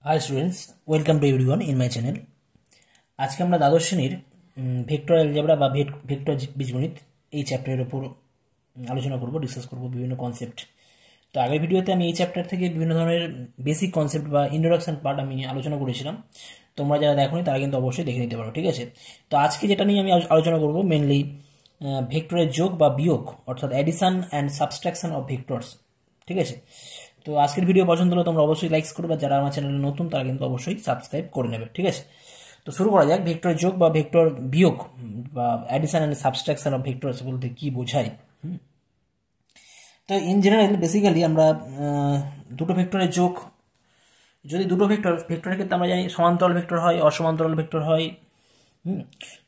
High students, welcome to everyone in my channel. আজকে আমরা দ্বাদশ শ্রেণীর ভেক্টর অ্যালজেব্রা বা ভেক্টর বীজগণিত এই চ্যাপ্টারের ওপর আলোচনা করব, ডিসকাস করব বিভিন্ন কনসেপ্ট। তো আগের ভিডিওতে আমি এই চ্যাপ্টার থেকে বিভিন্ন ধরনের বেসিক কনসেপ্ট বা ইন্ট্রোডাকশন পার্ট আমি আলোচনা করেছিলাম। তোমরা যারা দেখোনি তারা কিন্তু অবশ্যই দেখে নিতে পারো, ঠিক আছে। তো আজকে যেটা নিয়ে আমি আলোচনা করব মেনলি ভেক্টরের যোগ বা বিয়োগ, অর্থাৎ addition and subtraction of vectors, ঠিক আছে। তো আজকের ভিডিও পছন্দ হলে তোমরা অবশ্যই লাইক করবে, যারা আমার চ্যানেলে নতুন তারা কিন্তু অবশ্যই সাবস্ক্রাইব করে নেবে, ঠিক আছে। তো শুরু করা যাক। ভেক্টরের যোগ বা ভেক্টর বিয়োগ বা addition and subtraction of vectors বলতে কি বোঝায়। তো ইন জেনারেল বেসিক্যালি আমরা দুটো ভেক্টরের যোগ, যদি দুটো ভেক্টরের ক্ষেত্রে আমরা জানি সমান্তরাল ভেক্টর হয়, অসমান্তরাল ভেক্টর হয়।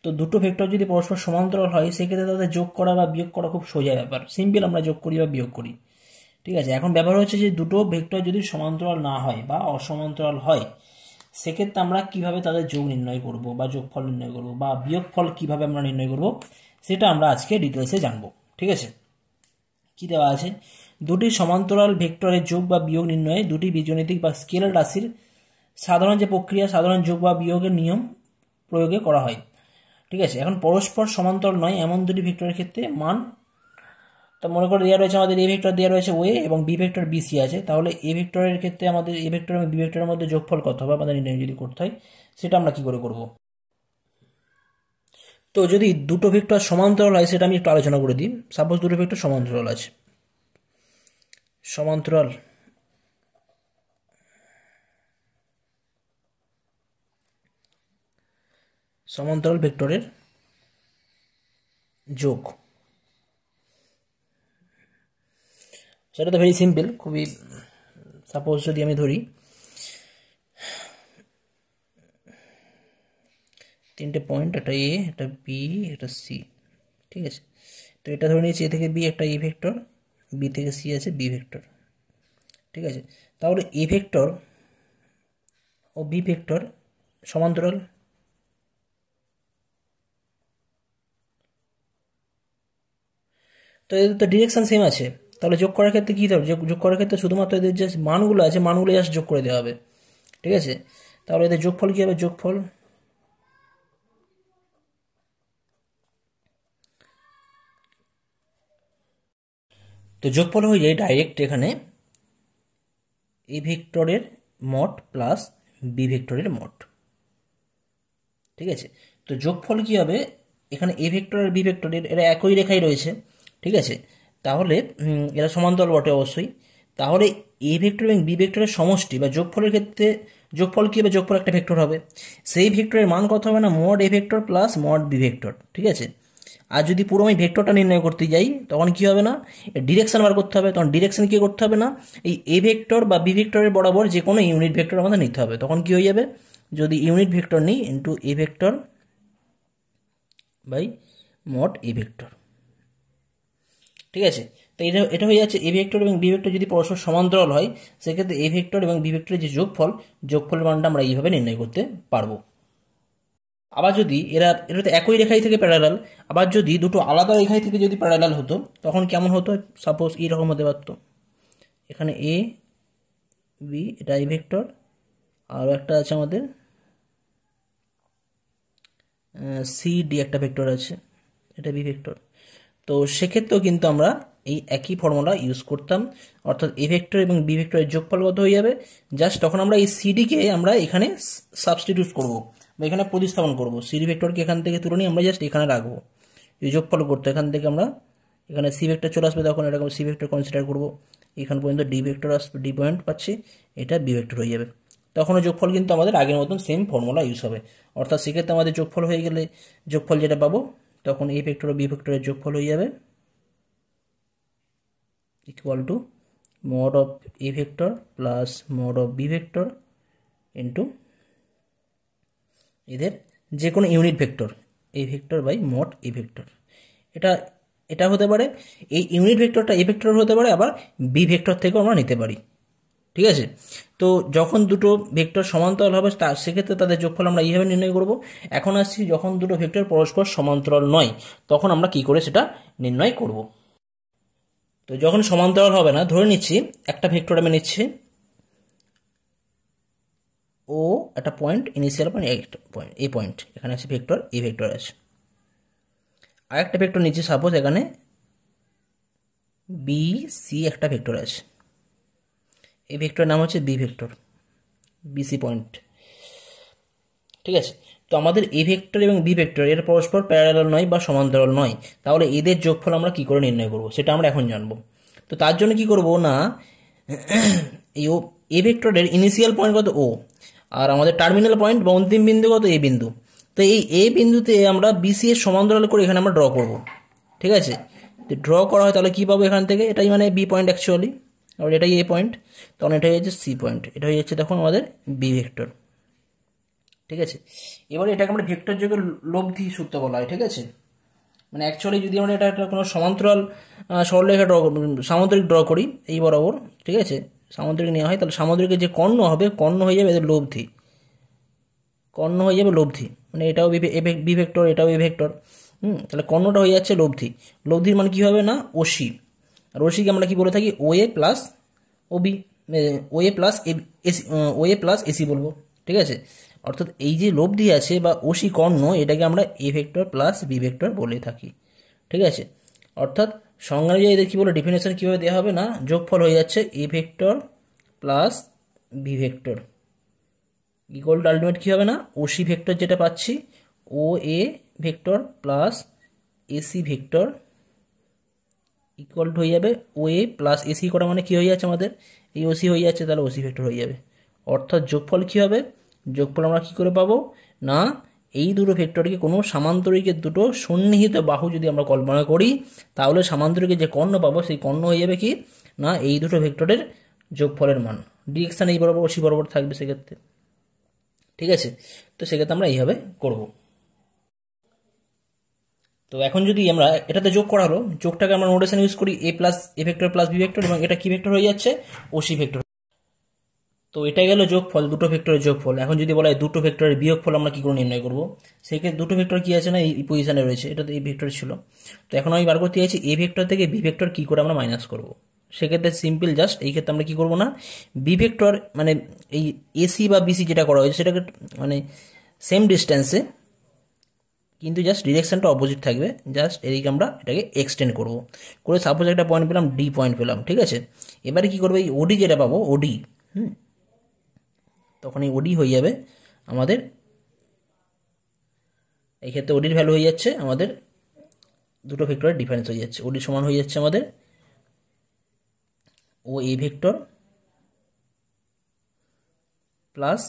তো দুটো ভেক্টর যদি পরস্পর সমান্তরাল হয় সেক্ষেত্রে তাদের যোগ করা বা বিয়োগ করা খুব সোজা ব্যাপার, সিম্পল, আমরা যোগ করি বা বিয়োগ করি, ঠিক আছে। এখন ব্যাপার হচ্ছে যে দুটো ভেক্টর যদি সমান্তরাল না হয় বা অসমান্তরাল হয় সেক্ষেত্রে আমরা কিভাবে তাদের যোগ নির্ণয় করব বা যোগফল নির্ণয় করব বা বিয়োগফল কিভাবে আমরা নির্ণয় করব সেটা আমরা আজকে ডিটেলসে জানবো, ঠিক আছে। কি দেওয়া আছে? দুটি সমান্তরাল ভেক্টরের যোগ বা বিয়োগ নির্ণয়ে দুটি বীজগণিতিক বা স্কেলার রাশির সাধারণ যে প্রক্রিয়া, সাধারণ যোগ বা বিয়োগের নিয়ম প্রয়োগে করা হয়, ঠিক আছে। এখন পরস্পর সমান্তরাল নয় এমন দুটি ভেক্টরের ক্ষেত্রে মান, তো মনে করে দেওয়া রয়েছে আমাদের এ ভেক্টর দেওয়া রয়েছে ওয়ে এবং বি ভেক্টর বিসি আছে, তাহলে এ ভেক্টরের ক্ষেত্রে আমাদের এ ভেক্টর এবং বি ভেক্টরের মধ্যে যোগফল কত হবে আমাদের নির্ণয় যদি করতে হয় সেটা আমরা কি করে করব। তো যদি দুটো ভেক্টর সমান্তরাল হয় সেটা আমি একটু আলোচনা করে দিই। সাপোজ দুটো ভেক্টর সমান্তরাল আছে, সমান্তরাল সমান্তরাল ভেক্টরের যোগ, সেটা তো ভেরি সিম্পল, খুবই। সাপোজ যদি আমি ধরি তিনটে পয়েন্ট, একটা এ, একটা বি, একটা সি, ঠিক আছে। তো এটা ধরে নিয়েছি এ থেকে বি একটা এ ভেক্টর, বি থেকে সি আছে বি ভেক্টর, ঠিক আছে। তাহলে এ ভেক্টর ও বি ভেক্টর সমান্তরাল, তো এদের তো ডিরেকশন সেম আছে, তাহলে যোগ করার ক্ষেত্রে কী হবে? যোগ করার ক্ষেত্রে শুধুমাত্র এদের যে মানগুলো আছে মানগুলো জাস্ট যোগ করে দেওয়া হবে, ঠিক আছে। তাহলে এদের যোগফল কী হবে? যোগফল তো যোগফল হয়ে যায় ডাইরেক্ট এখানে এ ভেক্টরের মড প্লাস বি ভেক্টরের মড, ঠিক আছে। তো যোগফল কি হবে? এখানে এ ভেক্টর আর বি ভেক্টরের এরা একই রেখায় রয়েছে, ঠিক আছে। তাহলে এরা সমান্তরাল বটে অবশ্যই। তাহলে এ ভেক্টর এবং বি ভেক্টরের সমষ্টি বা যোগফলের ক্ষেত্রে যোগফল কী হবে? যোগফল একটা ভেক্টর হবে, সেই ভেক্টরের মান কত হবে না? Mod a vector plus mod b vector, ঠিক আছে। আর যদি পুরো আমি ভেক্টরটা নির্ণয় করতে যাই তখন কি হবে না? ডিরেকশন বার করতে হবে। তখন ডিরেকশন কি করতে হবে না? এই এ ভেক্টর বা বি ভেক্টরের বরাবর যে কোনো ইউনিট ভেক্টর আমাদের নিতে হবে। তখন কি হয়ে যাবে? যদি ইউনিট ভেক্টর নিই into a vector by mod a vector, ঠিক আছে। তো এটা এটা হয়ে যাচ্ছে এ ভেক্টর এবং বি ভেক্টর যদি পরস্পর সমান্তরাল হয় সেক্ষেত্রে এ ভেক্টর এবং বি ভেক্টরের যে যোগফলের মানটা আমরা এইভাবে নির্ণয় করতে পারবো। আবার যদি এটা তো একই রেখায় থেকে প্যারালাল, আবার যদি দুটো আলাদা রেখায় থেকে যদি প্যারালাল হতো তখন কেমন হতো? সাপোজ এইরকম হতে পারতো, এখানে এ বি এটা এ ভেক্টর, আরও একটা আছে আমাদের সি ডি একটা ভেক্টর আছে, এটা বি ভেক্টর। তো সেক্ষেত্রেও কিন্তু আমরা এই একই ফর্মুলা ইউজ করতাম, অর্থাৎ এ ভেক্টর এবং বি ভেক্টরের যোগফল কত হয়ে যাবে? জাস্ট তখন আমরা এই সিডিকে আমরা এখানে সাবস্টিটিউট করব বা এখানে প্রতিস্থাপন করব। সিডি ভেক্টরকে এখান থেকে তুলে নিয়ে আমরা জাস্ট এখানে রাখবো, এই যোগফল করতে এখান থেকে আমরা এখানে সি ভেক্টর চলে আসবে, তখন এরকম সি ভেক্টর কনসিডার করবো। এখান পর্যন্ত ডি ভেক্টর আসবে, ডি পয়েন্ট পাচ্ছি, এটা বি ভেক্টর হয়ে যাবে। তখনও যোগফল কিন্তু আমাদের আগের মতন সেম ফর্মুলা ইউজ হবে, অর্থাৎ সেক্ষেত্রে আমাদের যোগফল হয়ে গেলে যোগফল যেটা পাবো তখন এ ভেক্টর ও বি ভেক্টরের যোগফল হয়ে যাবে equal to mod of a vector plus mod of b vector into এদের যে কোনো unit vector A vector by mod a vector. এটা এটা হতে পারে, এই ইউনিট ভেক্টরটা এ ভেক্টর হতে পারে, আবার বি ভেক্টর থেকেও আমরা নিতে পারি, ঠিক আছে। তো যখন দুটো ভেক্টর সমান্তরাল হবে সেক্ষেত্রে তাদের যোগফল আমরা এইভাবে নির্ণয় করব। এখন আসছি যখন দুটো ভেক্টর পরস্পর সমান্তরাল নয় তখন আমরা কি করে সেটা নির্ণয় করব। তো যখন সমান্তরাল হবে না, ধরে নিচ্ছি একটা ভেক্টর আমি নিচ্ছি ও একটা পয়েন্ট, ইনিশিয়াল পয়েন্ট, একটা পয়েন্ট, এ পয়েন্ট, এখানে আছে ভেক্টর, এ ভেক্টর আছে। আরেকটা ভেক্টর নিচে, সাপোজ এখানে বি সি একটা ভেক্টর আছে, এই ভেক্টর নাম হচ্ছে বি ভেক্টর, বিসি পয়েন্ট। ঠিক আছে, তো আমাদের এ ভেক্টর এবং বি ভেক্টর এর পরস্পর প্যারালাল নয় বা সমান্তরাল নয়, তাহলে এদের যোগফল আমরা কি করে নির্ণয় করব সেটা আমরা এখন জানবো। তো তার জন্য কি করব না, এই এ ভেক্টরের ইনিশিয়াল পয়েন্ট কত ও, আর আমাদের টার্মিনাল পয়েন্ট বা অন্তিম বিন্দু কত এ বিন্দু। তো এই এ বিন্দুতে আমরা বিসি এর সমান্তরাল করে এখানে আমরা ড্র করব। ঠিক আছে, তো ড্র করা হয় তাহলে কী পাবো এখান থেকে, এটাই মানে বি পয়েন্ট অ্যাকচুয়ালি, আর এটাই এ পয়েন্ট, তখন এটা হয়ে যাচ্ছে সি পয়েন্ট, এটা হয়ে যাচ্ছে তখন আমাদের বি ভেক্টর। ঠিক আছে, এবারে এটাকে আমরা ভেক্টর যোগের লব্ধি সূত্র বলা হয়। ঠিক আছে, মানে অ্যাকচুয়ালি যদি আমরা এটা একটা কোনো সমান্তরাল সরলরেখা সামুদ্রিক ড্র করি এই বরাবর, ঠিক আছে, সামুদ্রিক নেওয়া হয়, তাহলে সামুদ্রিকের যে কর্ণ হবে, কর্ণ হয়ে যাবে এদের লব্ধি, কর্ণ হয়ে যাবে লব্ধি, মানে এটাও বি ভেক্টর, এটাও এ ভেক্টর। তাহলে কর্ণটা হয়ে যাচ্ছে লব্ধি, লব্ধির মানে কী হবে না ওসি, আর ওসিকে আমরা কি বলে থাকি ও A plus O B, O A plus AC, O A plus AC বলবো। ঠিক আছে, অর্থাৎ এই যে লব্ধি আছে বা ওসি কর্ণ, এটাকে আমরা a vector plus B vector বলে থাকি। ঠিক আছে, অর্থাৎ সংজ্ঞা অনুযায়ী এদের কী বলে, ডেফিনেশন কীভাবে দেওয়া হবে না, যোগফল হয়ে যাচ্ছে এ vector plus B vector equal to ultimate কী হবে না, ওসি ভেক্টর যেটা পাচ্ছি O A vector plus AC vector equal to হয়ে যাবে ও এ প্লাস এসি করা মানে কী হয়ে যাচ্ছে আমাদের এই ওসি হয়ে যাচ্ছে, তাহলে ওসি ভেক্টর হয়ে যাবে। অর্থাৎ যোগফল কী হবে, যোগফল আমরা কী করে পাবো না, এই দুটো ভেক্টরকে কোনো সামান্তরিকের দুটো সন্নিহিত বাহু যদি আমরা কল্পনা করি, তাহলে সামান্তরিকের যে কর্ণ পাবো সেই কর্ণ হয়ে যাবে কি না এই দুটো ভেক্টরের যোগফলের মান, ডিরেকশান এই বরাবর ওসি বরাবর থাকবে সেক্ষেত্রে। ঠিক আছে, তো সেক্ষেত্রে আমরা এইভাবে করব। তো এখন যদি আমরা এটাতে যোগ করা হলো, যোগটাকে আমরা নোটেশন ইউজ করি A plus A vector plus B vector, এবং এটা কি ভেক্টর হয়ে যাচ্ছে ওসি ভেক্টর। তো এটা গেল যোগফল, দুটো ভেক্টরের যোগফল। এখন যদি বলা হয় দুটো ভেক্টরের বিয়োগফল আমরা কি করে নির্ণয় করব, সেক্ষেত্রে দুটো ভেক্টর কি আছে না এই পজিশনে রয়েছে, এটা তো এই ভেক্টর ছিল। তো এখন আমি বার করতে চাইছি এ ভেক্টর থেকে বি ভেক্টর কি করে আমরা মাইনাস করব। সেক্ষেত্রে সিম্পল জাস্ট এই ক্ষেত্রে আমরা কি করব না, বি ভেক্টর মানে এই এসি বা বিসি যেটা করা হয়েছে সেটাকে মানে সেম ডিস্টেন্সে, কিন্তু জাস্ট ডিরেকশনটা অপোজিট থাকবে, জাস্ট এদিকে আমরা এটাকে এক্সটেন্ড করব করে সাপোজ একটা পয়েন্ট পেলাম, ডি পয়েন্ট পেলাম। ঠিক আছে, এবারে কি করবো, এই ওডি যেটা পাবো ওডি, তখন এই ওডি হয়ে যাবে আমাদের, এই ক্ষেত্রে ওডির ভ্যালু হয়ে যাচ্ছে আমাদের দুটো ভেক্টরের ডিফারেন্স হয়ে যাচ্ছে, ওডি সমান হয়ে যাচ্ছে আমাদের O A vector plus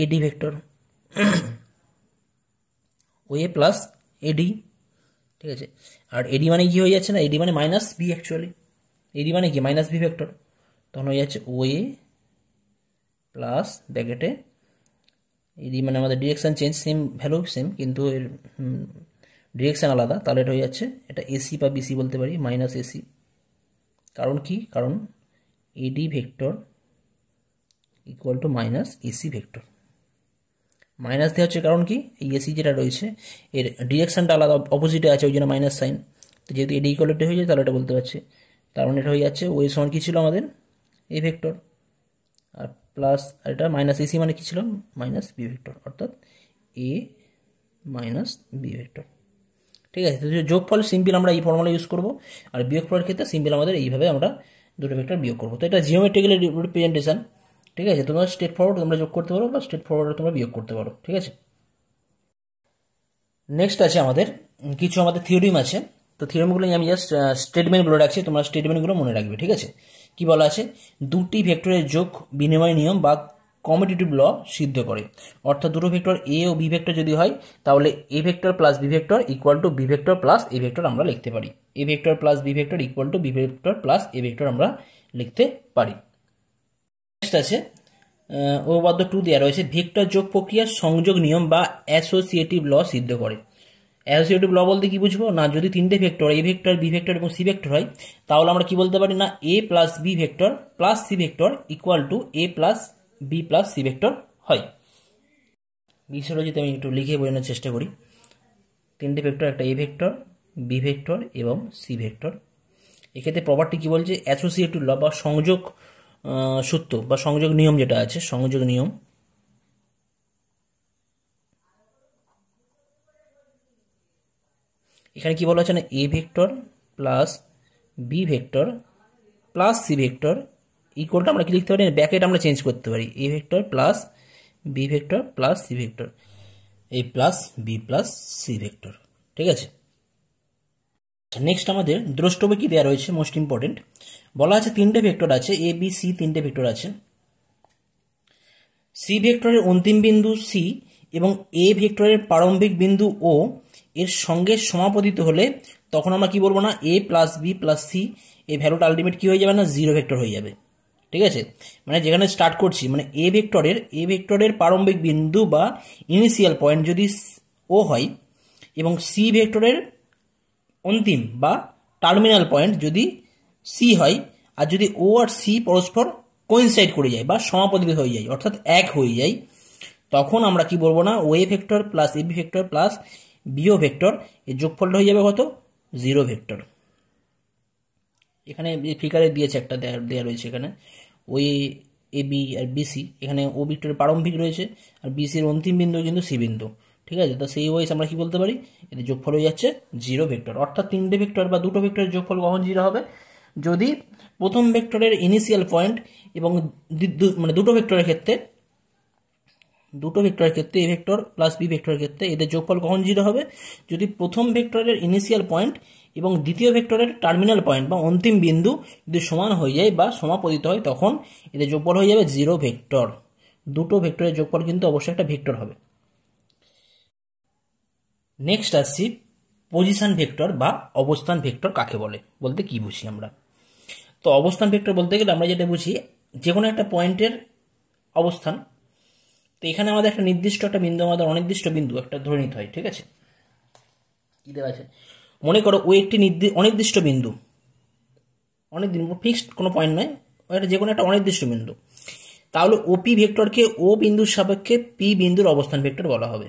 AD vector, O A plus AD. ঠিক আছে, আর এডি মানে কি হয়ে যাচ্ছে না, এডি মানে মাইনাস বি অ্যাকচুয়ালি, এডি মানে কি মাইনাস বি ভেক্টর, তখন হয়ে যাচ্ছে ও এ প্লাস ব্র্যাকেটে এডি মানে আমাদের direction change, same value same কিন্তু এর ডিরেকশান আলাদা, তাহলে এটা হয়ে যাচ্ছে এটা এসি বা বিসি বলতে পারি, মাইনাস এসি। কারণ কি, কারণ এডি vector equal two minus AC vector, minus দেওয়া হচ্ছে কারণ কি এই এসি যেটা রয়েছে এর ডিরেকশানটা আলাদা অপোজিটে আছে, ওই জন্য মাইনাস সাইন। তো যেহেতু এডি ইকুয়ালিটি হয়ে যায় তাহলে এটা বলতে পারছি, তার মানে এটা হয়ে যাচ্ছে ওই সমান কী ছিল আমাদের এ ভেক্টর, আর প্লাস আর এটা মাইনাস এসি মানে কী ছিল মাইনাস বি ভেক্টর, অর্থাৎ এ মাইনাস বি ভেক্টর। ঠিক আছে, তো যোগফল সিম্পল আমরা এই ফর্মুলা ইউজ করবো, আর বিয়োগফলের ক্ষেত্রে সিম্পল আমাদের এইভাবে আমরা দুটো ভেক্টর বিয়োগ করবো। তো এটা জিওমেট্রিক্যাল রিপ্রেজেন্টেশন। ঠিক আছে, তোমরা স্ট্রেট ফরওয়ার্ড তোমরা যোগ করতে পারো বা স্ট্রেট ফরওয়ার্ড তোমরা বিয়োগ করতে পারো। ঠিক আছে, নেক্সট আছে আমাদের কিছু আমাদের থিওরিম আছে। তো থিওরিমগুলো আমি জাস্ট স্টেটমেন্ট বলে রাখছি, তোমরা স্টেটমেন্টগুলো মনে রাখবে। ঠিক আছে, কি বলা আছে, দুটি ভেক্টরের যোগ বিনিময় নিয়ম বা কমিউটেটিভ ল সিদ্ধ করে। অর্থাৎ দুটো ভেক্টর এ ও বি ভেক্টর যদি হয় তাহলে a vector plus B vector equal to b vector plus A vector আমরা লিখতে পারি, এ vector plus B vector equal to b vector plus A vector আমরা লিখতে পারি। নেক্সট আছে উপপাদ্য 2 দেওয়া রয়েছে, ভেক্টর যোগ প্রক্রিয়ার সংযোগ নিয়ম বা অ্যাসোসিয়েটিভ ল সিদ্ধ করে। অ্যাসোসিয়েটিভ ল বলতে কি বুঝবো না, যদি তিনটে ভেক্টর এ ভেক্টর বি ভেক্টর এবং সি ভেক্টর হয় তাহলে আমরা কি বলতে পারি না, A plus B vector plus C vector equal to A plus B plus C vector হয়। বিষয়টা যদি আমি একটু লিখে বোঝানোর চেষ্টা করি, তিনটে ভেক্টর, একটা এ ভেক্টর বি ভেক্টর এবং সি ভেক্টর, এক্ষেত্রে প্রপার্টি কি বলছে, অ্যাসোসিয়েটিভ ল বা সংযোগ সূত্র বা সংযোগ নিয়ম যেটা আছে, সংযোগ নিয়ম এখানে কি বলা হচ্ছে না, A vector plus B vector plus C vector ইকুয়ালটা আমরা কি লিখতে পারি, ব্যাকেট আমরা চেঞ্জ করতে পারি, এ vector plus B vector plus C vector, A plus B plus C vector. ঠিক আছে, নেক্সট আমাদের দ্রষ্টব্যে কি দেওয়া রয়েছে, মোস্ট ইম্পর্টেন্ট। বলা আছে তিনটে ভেক্টর আছে, এ বি সি তিনটে ভেক্টর আছে। সি ভেক্টরের অন্তিম বিন্দু সি এবং এ ভেক্টরের প্রারম্ভিক বিন্দু ও এর সঙ্গে সমাপতিত হলে তখন আমরা কি বলবো না, A plus B plus C এই ভ্যালুটা আলটিমেট কি হয়ে যাবে না, জিরো ভেক্টর হয়ে যাবে। ঠিক আছে, মানে যেখানে স্টার্ট করছি মানে এ ভেক্টরের প্রারম্ভিক বিন্দু বা ইনিশিয়াল পয়েন্ট যদি ও হয় এবং সি ভেক্টরের অন্তিম বা টার্মিনাল পয়েন্ট যদি সি হয়, আর যদি ও আর সি পরস্পর কোইনসাইড করে যায় বা সমাপতিত হয়ে যায় অর্থাৎ এক হয়ে যায়, তখন আমরা কি বলবো না, O A vector plus A B vector plus BO vector এর যোগফলটা হয়ে যাবে কত, জিরো ভেক্টর। এখানে ফিগারে দিয়েছে একটা দেওয়া রয়েছে, এখানে ওই এ বি আর বিসি, এখানে ও ভেক্টরের প্রারম্ভিক রয়েছে আর বিসির অন্তিম বিন্দু কিন্তু সি বিন্দু। ঠিক আছে, তো সেই ওয়াইজ আমরা কি বলতে পারি, এদের যোগফল হয়ে যাচ্ছে জিরো ভেক্টর। অর্থাৎ তিনটে ভেক্টর বা দুটো ভেক্টরের যোগফল কখন জিরো হবে, যদি প্রথম ভেক্টরের ইনিশিয়াল পয়েন্ট এবং মানে দুটো ভেক্টরের ক্ষেত্রে এ ভেক্টর প্লাস বি ভেক্টরের ক্ষেত্রে এদের যোগফল কখন জিরো হবে, যদি প্রথম ভেক্টরের ইনিশিয়াল পয়েন্ট এবং দ্বিতীয় ভেক্টরের টার্মিনাল পয়েন্ট বা অন্তিম বিন্দু যদি সমান হয়ে যায় বা সমাপতিত হয় তখন এদের যোগফল হয়ে যাবে জিরো ভেক্টর। দুটো ভেক্টরের যোগফল কিন্তু অবশ্যই একটা ভেক্টর হবে। নেক্সট আসছি পজিশন ভেক্টর বা অবস্থান ভেক্টর কাকে বলে, বলতে কি বুঝি আমরা। তো অবস্থান ভেক্টর বলতে গেলে আমরা যেটা বুঝি, যে কোনো একটা পয়েন্টের অবস্থান। তো এখানে আমাদের একটা নির্দিষ্ট একটা বিন্দু, আমাদের অনির্দিষ্ট বিন্দু একটা ধরে নিতে হয়। ঠিক আছে, কি দেওয়া আছে, মনে করো ও একটি অনির্দিষ্ট বিন্দু, অনেকদিন ফিক্সড কোনো পয়েন্ট নয়, এটা যে কোনো একটা অনির্দিষ্ট বিন্দু, তাহলে ওপি ভেক্টরকে ও বিন্দুর সাপেক্ষে পি বিন্দুর অবস্থান ভেক্টর বলা হবে।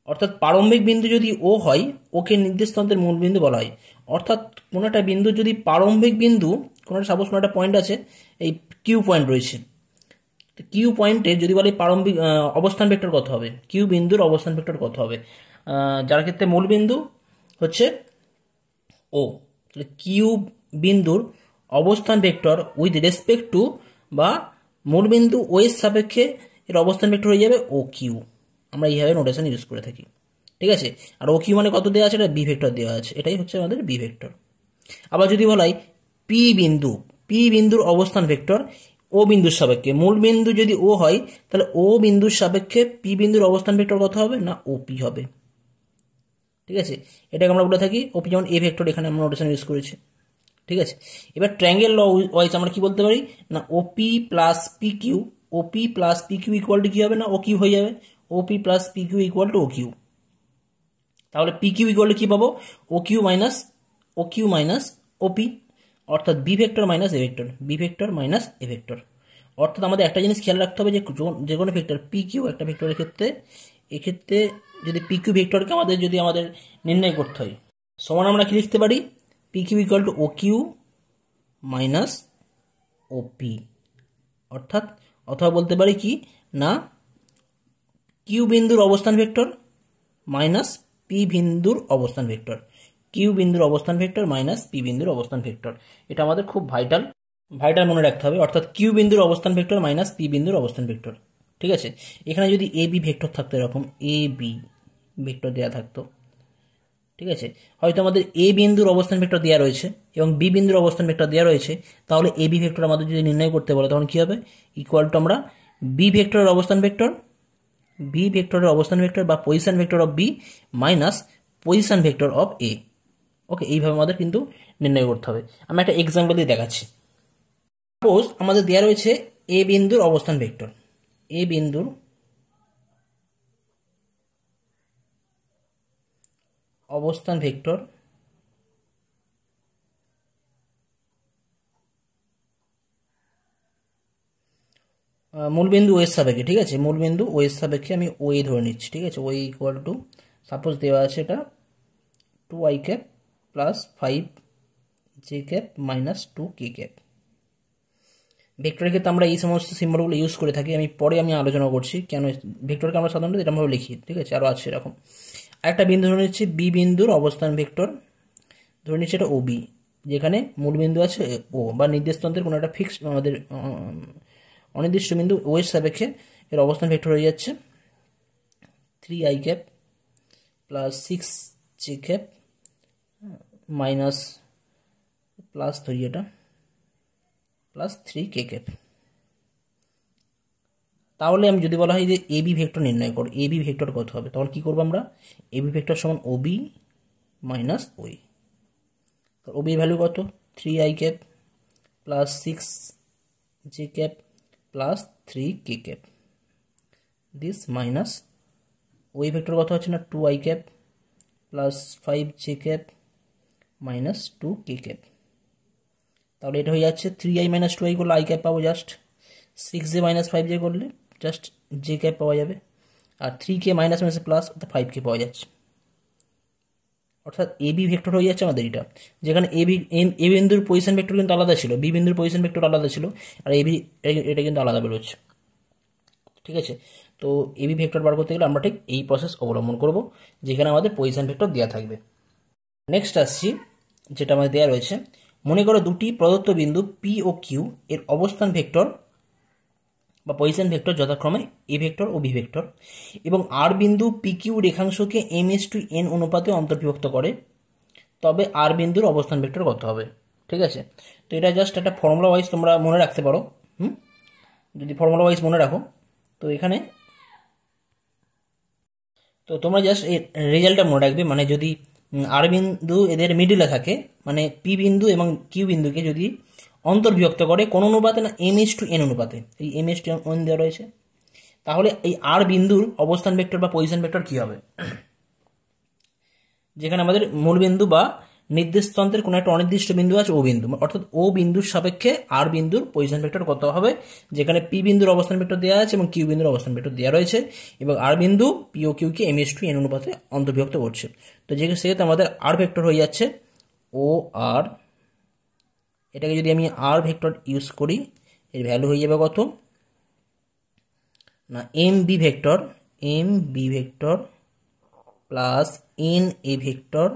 অর্থাৎ প্রারম্ভিক বিন্দু যদি ও হয়, ওকে নির্দেশতন্ত্রের মূল বিন্দু বলা হয়। অর্থাৎ কোনো একটা বিন্দু যদি প্রারম্ভিক বিন্দু, কোনো একটা সাপোজ কোনো একটা পয়েন্ট আছে, এই কিউ পয়েন্ট রয়েছে, কিউ পয়েন্টে যদি বলে প্রারম্ভিক অবস্থান ভেক্টর কত হবে, কিউ বিন্দুর অবস্থান ভেক্টর কত হবে, যার ক্ষেত্রে মূল বিন্দু হচ্ছে ও, তাহলে কিউ বিন্দুর অবস্থান ভেক্টর উইথ রেসপেক্ট টু বা মূল বিন্দু ও এর সাপেক্ষে এর অবস্থান ভেক্টর হয়ে যাবে ও কিউ। আমরা এইভাবে নোটেশন ইউজ করে থাকি। ঠিক আছে, আর ও কিউ মানে কত দেওয়া আছে, এটা বি ভেক্টর দেওয়া আছে, এটাই হচ্ছে আমাদের বি ভেক্টর। আবার যদি বলা হয় পি বিন্দুর অবস্থান ভেক্টর ও বিন্দুর সাপেক্ষে, মূল বিন্দু যদি ও হয় তাহলে ও বিন্দুর সাপেক্ষে পি বিন্দুর অবস্থান ভেক্টর কত হবে না, ও পি হবে। ঠিক আছে, এটাকে আমরা বলে থাকি ওপি, যেমন এ ভেক্টর এখানে আমরা নোটেশন ইউজ করেছি। ঠিক আছে, এবার ট্রায়াঙ্গেল ল ওয়াইজ আমরা কি বলতে পারি না, OP plus P Q, OP plus P Q equal to কি হবে না, ও কিউ হয়ে যাবে, OP plus P Q equal to O Q. তাহলে পি কিউ ইকুয়াল টু কি পাবো, ও কিউ মাইনাস ওপি, অর্থাৎ B vector minus A vector, B vector minus A vector. অর্থাৎ আমাদের একটা জিনিস খেয়াল রাখতে হবে যে কোনো ভেক্টর পি কিউ একটা ভেক্টরের ক্ষেত্রে, এক্ষেত্রে যদি পি কিউ ভেক্টরকে আমাদের নির্ণয় করতে হয়, সমান আমরা কি লিখতে পারি, P Q equal to O Q minus OP. অর্থাৎ অথবা বলতে পারি কি না, কিউ বিন্দুর অবস্থান ভেক্টর মাইনাস পি বিন্দুর অবস্থান ভেক্টর, কিউ বিন্দুর অবস্থান ভেক্টর মাইনাস পি বিন্দুর অবস্থান ভেক্টর। এটা আমাদের খুব ভাইটাল মনে রাখতে হবে। অর্থাৎ কিউ বিন্দুর অবস্থান ভেক্টর মাইনাস পি বিন্দুর অবস্থান ভেক্টর। ঠিক আছে, এখানে যদি এ বি ভেক্টর থাকতো, এরকম এ বি ভেক্টর দেওয়া থাকতো, ঠিক আছে, হয়তো আমাদের এ বিন্দুর অবস্থান ভেক্টর দেওয়া রয়েছে এবং বি বিন্দুর অবস্থান ভেক্টর দেওয়া রয়েছে, তাহলে এ বি ভেক্টর আমাদের যদি নির্ণয় করতে বলে তখন কি হবে, ইকুয়াল টু আমরা বি ভেক্টরের অবস্থান ভেক্টর বা position vector of B minus position vector of A. Okay, এইভাবে আমাদের কিন্তু নির্ণয় করতে হবে। আমি একটা এক্সাম্পল দিয়ে দেখাচ্ছি। সাপোজ আমাদের দেওয়া রয়েছে এ বিন্দুর অবস্থান ভেক্টর, এ বিন্দুর অবস্থান ভেক্টর মূলবিন্দু ও এর সাপেক্ষে। ঠিক আছে, মূলবিন্দু ও এর সাপেক্ষে আমি ও এ ধরে নিচ্ছি। ঠিক আছে, ও ইকুয়াল টু সাপোজ দেওয়া আছে এটা 2i cap plus 5j cap minus 2k cap. ভেক্টরের ক্ষেত্রে আমরা এই সমস্ত সিম্বলগুলো ইউজ করে থাকি, আমি পরে আলোচনা করছি কেন ভেক্টরকে আমরা সাধারণত এরকমভাবে লিখি। ঠিক আছে, আরও আছে এরকম। আরেকটা বিন্দু ধরে নিচ্ছি বি বিন্দুর অবস্থান ভেক্টর, ধরে নিচ্ছি এটা ও বি, যেখানে মূল বিন্দু আছে ও বা নির্দেশতন্ত্রের কোনো একটা ফিক্সড আমাদের অনির্দিষ্ট বিন্দু ও এর সাপেক্ষে এর অবস্থান ভেক্টর হয়ে যাচ্ছে 3i cap plus 6j cap minus plus ধরি এটা প্লাস 3k ক্যাপ। তাহলে আমি যদি বলা হয় যে এ বি ভেক্টর নির্ণয় করো, এ বি ভেক্টর কত হবে, তখন কি করবো আমরা, এ বি ভেক্টর সমান ও বি মাইনাস ওই। ও বি ভ্যালু কত, 3i cap plus 6j cap plus 3k cap this minus ওই ভেক্টর কত হচ্ছে না 2i cap plus 5j cap minus 2k cap. তাহলে এটা হয়ে যাচ্ছে 3i মাইনাস 2i করলে i ক্যাপ পাবো জাস্ট, 6j মাইনাস 5j করলে জাস্ট j ক্যাপ পাওয়া যাবে, আর 3k মাইনাস মাইনাস প্লাস অর্থাৎ 5k পাওয়া যাচ্ছে। অর্থাৎ এ বি ভেক্টর হয়ে যাচ্ছে আমাদের এটা, যেখানে এ বিন্দুর পজিশন ভেক্টর কিন্তু আলাদা ছিল, বি বিন্দুর পজিশন ভেক্টর আলাদা ছিল, আর এ বি এটা কিন্তু আলাদা বেরোচ্ছে। ঠিক আছে, তো এ বি ভেক্টর বার করতে গেলে আমরা ঠিক এই প্রসেস অবলম্বন করব, যেখানে আমাদের পজিশন ভেক্টর দেওয়া থাকবে। নেক্সট আসছি যেটা আমাদের দেওয়া রয়েছে, মনে করো দুটি প্রদত্ত বিন্দু পি ও কিউ এর অবস্থান ভেক্টর বা পজিশন ভেক্টর যথাক্রমে এ ভেক্টর ও বি ভেক্টর, এবং আর বিন্দু পি কিউ রেখাংশকে m/n অনুপাতে অন্তর্বিভক্ত করে, তবে আর বিন্দুর অবস্থান ভেক্টর কত হবে। ঠিক আছে, তো এটা জাস্ট একটা ফর্মুলা ওয়াইজ তোমরা মনে রাখতে পারো। যদি ফর্মুলা ওয়াইজ মনে রাখো, তো এখানে তো তোমরা জাস্ট এই রেজাল্টটা মনে রাখবে, মানে যদি আর বিন্দু এদের মিডিলে থাকে, মানে পি বিন্দু এবং কিউ বিন্দুকে যদি অন্তর্বিভক্ত করে কোন অনুপাতে না m/n অনুপাতে, এই m/n দেওয়া রয়েছে, তাহলে এই আর বিন্দুর অবস্থান ভেক্টর বা পজিশন ভেক্টর কি হবে, যেখানে আমাদের মূল বিন্দু বা নির্দেশতন্ত্রের কোনো একটা অনির্দিষ্ট বিন্দু আছে ও বিন্দু, অর্থাৎ ও বিন্দুর সাপেক্ষে আর বিন্দুর পজিশন ভেক্টর কত হবে, যেখানে পি বিন্দুর অবস্থান ভেক্টর দেওয়া আছে এবং কিউ বিন্দুর অবস্থান ভেক্টর দেওয়া রয়েছে, এবং আর বিন্দু পি ও কিউকে m/n অনুপাতে অন্তর্বিভক্ত করছে। তো সেক্ষেত্রে আমাদের আর ভেক্টর হয়ে যাচ্ছে ও আর, এটাকে যদি আমি আর ভেক্টর ইউজ করি, এর ভ্যালু হয়ে যাবে কত না m B vector plus N A vector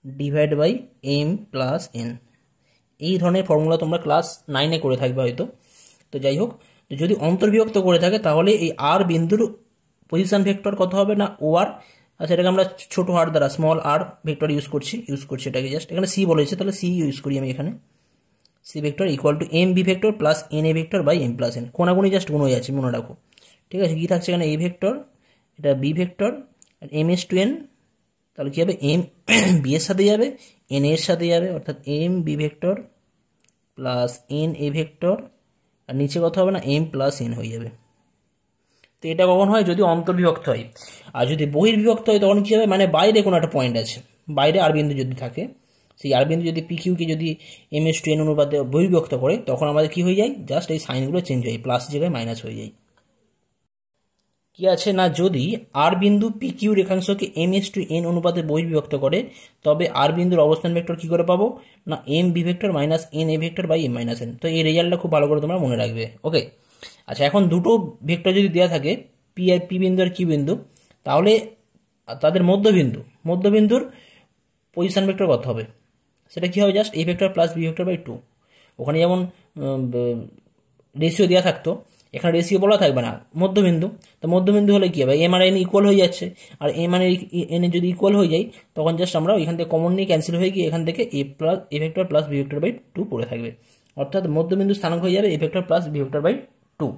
divide by M plus n. এই ধরনের ফর্মুলা তোমরা ক্লাস 9-এ করে থাকবে হয়তো। তো যাই হোক, যদি অন্তর্বিভক্ত করে থাকে তাহলে এই আর বিন্দুর পজিশন ভেক্টর কত হবে না ও আর, আচ্ছা এটাকে আমরা ছোট আর দ্বারা স্মল আর ভেক্টর ইউজ করছি এটাকে জাস্ট, এখানে সি বলেছে তাহলে সি ইউজ করি আমি এখানে, C vector equal to M B vector plus N A vector by M plus N, কোনাগুনি জাস্ট গুণ হয়ে যাচ্ছে মনে রাখো। ঠিক আছে, কি থাকছে এখানে এ ভেক্টর, এটা বি ভেক্টর, আর m/n, তাহলে কি হবে এম বি এর সাথে যাবে এন এর সাথে যাবে, অর্থাৎ M B vector plus N A vector, আর নিচে কত হবে না এম প্লাস এন হয়ে যাবে। তো এটা কখন হয়, যদি অন্তর্বিভক্ত হয়। আর যদি বহির্বিভক্ত হয় তখন কি হবে, মানে বাইরে কোনো একটা পয়েন্ট আছে, বাইরে আর বিন্দু যদি থাকে, সেই আর বিন্দু যদি পি কিউকে যদি m/n অনুপাতে বহির্বিভক্ত করে, তখন আমাদের কি হয়ে যায়, জাস্ট এই সাইনগুলো চেঞ্জ হয়, প্লাস জায়গায় মাইনাস হয়ে যায়। কি আছে না, যদি আর বিন্দু পি কিউ রেখাংশকে m/n অনুপাতে বহির্বিভক্ত করে, তবে আর বিন্দুর অবস্থান ভেক্টর কি করে পাবো না m B vector minus n A vector by m minus n. তো এই রেজাল্টটা খুব ভালো করে তোমরা মনে রাখবে। ওকে, আচ্ছা এখন দুটো ভেক্টর যদি দেওয়া থাকে পি বিন্দু আর কিউ বিন্দু, তাহলে তাদের মধ্যবিন্দুর পজিশন ভেক্টর কত হবে, সেটা কি হবে, just a vector plus B vector by 2। ওখানে যেমন রেশিও দেওয়া থাকতো, এখানে রেশিও বলা থাকবে না, মধ্যবিন্দু। তো মধ্যবিন্দু হলে কি হবে, এম আর এন ইকুয়াল হয়ে যাচ্ছে, আর এম আর এন যদি ইকুয়াল হয়ে যায়, তখন জাস্ট আমরা এখান থেকে কমন নিয়ে ক্যান্সেল হয়ে গিয়ে এখান থেকে a vector plus B vector by 2 পড়ে থাকবে, অর্থাৎ মধ্যবিন্দু স্থানাঙ্ক হয়ে যাবে a vector plus B vector by 2।